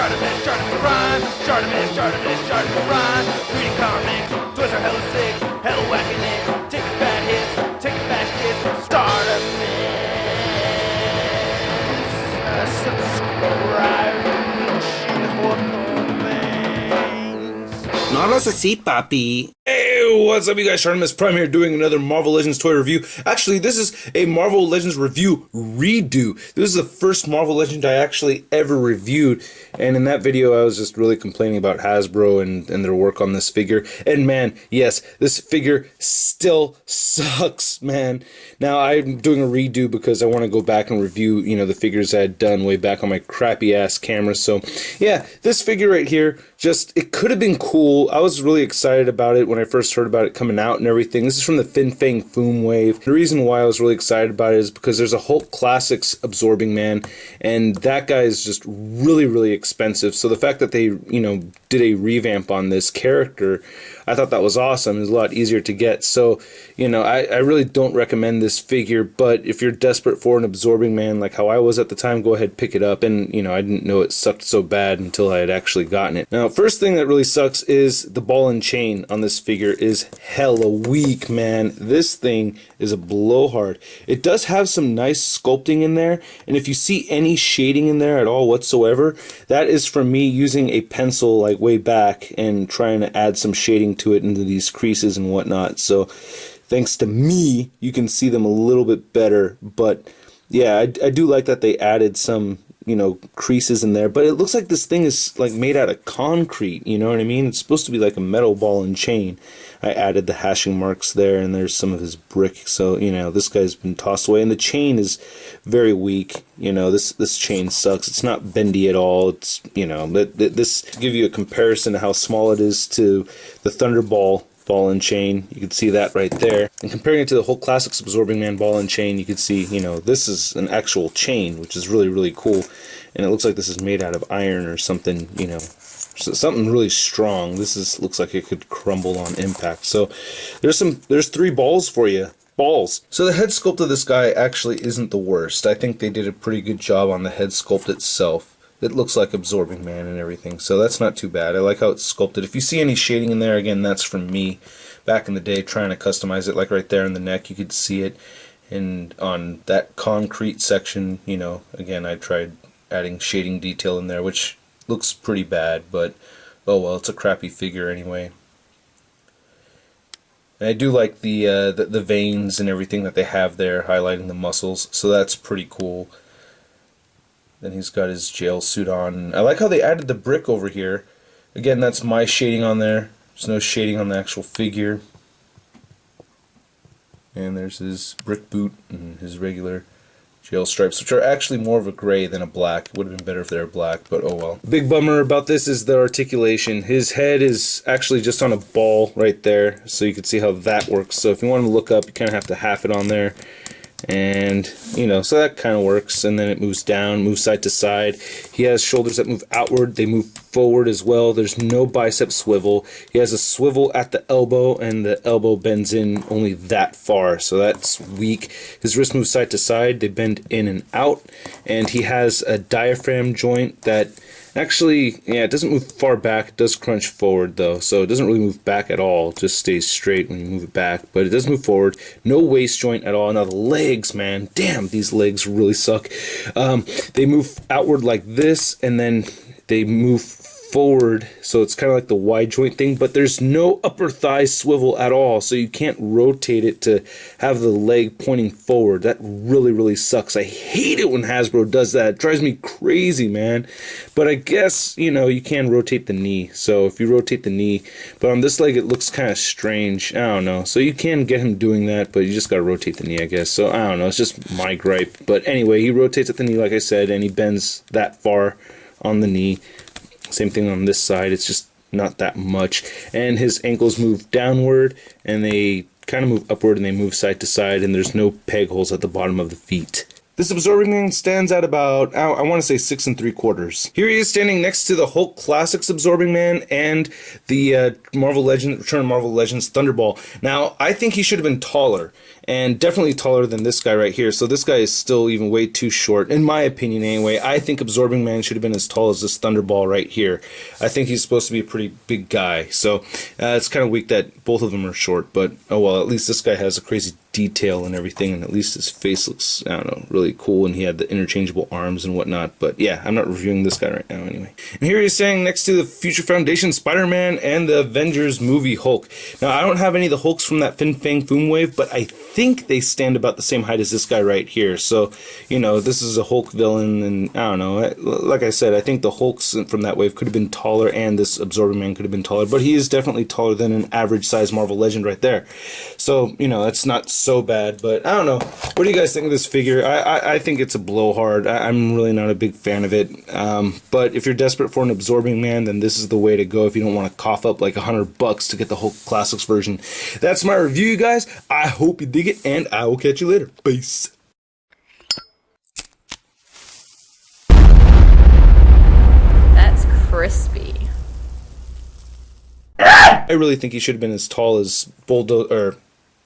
Charteman's rhyme. Charteman's rhyme. Reading comics, toys are hella sick, hella whacking it. Taking bad hits, taking bad shits. Starterman's subscribe. No hablas así, papi. Hey, what's up, you guys? Charteman's Prime here doing another Marvel Legends toy review. Actually, this is a Marvel Legends review redo. This is the first Marvel Legend I actually ever reviewed. And in that video, I was just really complaining about Hasbro and their work on this figure. And man, yes, this figure still sucks, man. Now, I'm doing a redo because I want to go back and review, the figures I had done way back on my crappy-ass camera. So, yeah, this figure right here, it could have been cool. I was really excited about it when I first heard about it coming out and everything. This is from the Fang Foom wave. The reason why I was really excited about it is because there's a Hulk Classics Absorbing Man, and that guy is just really, really expensive. So the fact that they, did a revamp on this character, I thought that was awesome. It was a lot easier to get. So, I really don't recommend this figure, but if you're desperate for an Absorbing Man like how I was at the time, go ahead, pick it up. And, I didn't know it sucked so bad until I had actually gotten it. Now, first thing that really sucks is the ball and chain on this figure is hella weak, man. This thing is a blowhard. It does have some nice sculpting in there, and if you see any shading in there at all whatsoever, that is from me using a pencil like way back and trying to add some shading to it into these creases and whatnot. So thanks to me, you can see them a little bit better. But yeah, I do like that they added some creases in there, but it looks like this thing is like made out of concrete, you know what I mean? It's supposed to be like a metal ball and chain. I added the hashing marks there, and there's some of his brick, so this guy's been tossed away, and the chain is very weak. This chain sucks. It's not bendy at all. It's this to give you a comparison to how small it is to the Thunderball ball and chain. You can see that right there. And comparing it to the Hulk Classics Absorbing Man ball and chain, you can see, this is an actual chain, which is really, really cool. And it looks like this is made out of iron or something, something really strong. Looks like it could crumble on impact. So there's 3 balls for you. Balls. So the head sculpt of this guy actually isn't the worst. I think they did a pretty good job on the head sculpt itself. It looks like Absorbing Man and everything, so that's not too bad. I like how it's sculpted. If you see any shading in there, again, that's from me back in the day trying to customize it. Like right there in the neck, you could see it. And on that concrete section, again, I tried adding shading detail in there, which looks pretty bad, but oh well, it's a crappy figure anyway. And I do like the veins and everything that they have there, highlighting the muscles, so that's pretty cool. Then he's got his jail suit on. I like how they added the brick over here. Again, that's my shading on there. There's no shading on the actual figure. And there's his brick boot and his regular jail stripes, which are actually more of a gray than a black. It would have been better if they were black, but oh well. The big bummer about this is the articulation. His head is actually just on a ball right there, so you can see how that works. So if you want him to look up, you kind of have to half it on there. And so that kind of works, and then it moves down, moves side to side. He has shoulders that move outward, they move forward as well. There's no bicep swivel. He has a swivel at the elbow, and the elbow bends in only that far, so that's weak. His wrist moves side to side, they bend in and out, and he has a diaphragm joint that actually, yeah, it doesn't move far back. It does crunch forward, though, so it doesn't really move back at all. It just stays straight when you move it back, but it does move forward. No waist joint at all. Now, the legs, man, damn, these legs really suck. They move outward like this, and then they move forward, so it's kind of like the wide joint thing, but there's no upper thigh swivel at all, so you can't rotate it to have the leg pointing forward. That really, really sucks. I hate it when Hasbro does that. It drives me crazy, man. But I guess, you can rotate the knee, so if you rotate the knee, but on this leg it looks kind of strange. I don't know. So you can get him doing that, but you just gotta rotate the knee, I guess. So I don't know. It's just my gripe. But anyway, he rotates at the knee, like I said, and he bends that far on the knee. Same thing on this side, it's just not that much. And his ankles move downward, and they kind of move upward, and they move side to side, and there's no peg holes at the bottom of the feet. This Absorbing Man stands at about, I want to say 6 3/4. Here he is standing next to the Hulk Classics Absorbing Man and the Return Marvel Legends Thunderball. Now, I think he should have been taller. and definitely taller than this guy right here. So this guy is still even way too short, in my opinion anyway. I think Absorbing Man should have been as tall as this Thunderball right here. I think he's supposed to be a pretty big guy, so it's kind of weak that both of them are short, but oh well, at least this guy has a crazy detail and everything, and at least his face looks, I don't know, really cool, and he had the interchangeable arms and whatnot. But yeah, I'm not reviewing this guy right now anyway. And here he's standing next to the Future Foundation Spider-Man and the Avengers movie Hulk. Now, I don't have any of the Hulks from that Fang Foom wave, but I think they stand about the same height as this guy right here. So, you know, this is a Hulk villain, and I don't know, like I said, I think the Hulks from that wave could have been taller, and this Absorbing Man could have been taller, but he is definitely taller than an average size Marvel Legend right there. So, you know, that's not so bad, but I don't know. What do you guys think of this figure? I think it's a blowhard. I'm really not a big fan of it. But if you're desperate for an Absorbing Man, then this is the way to go if you don't want to cough up like $100 to get the Hulk Classics version. That's my review, you guys. I hope you dig it, and I will catch you later. Peace. That's crispy. I really think he should have been as tall as Bulldozer, or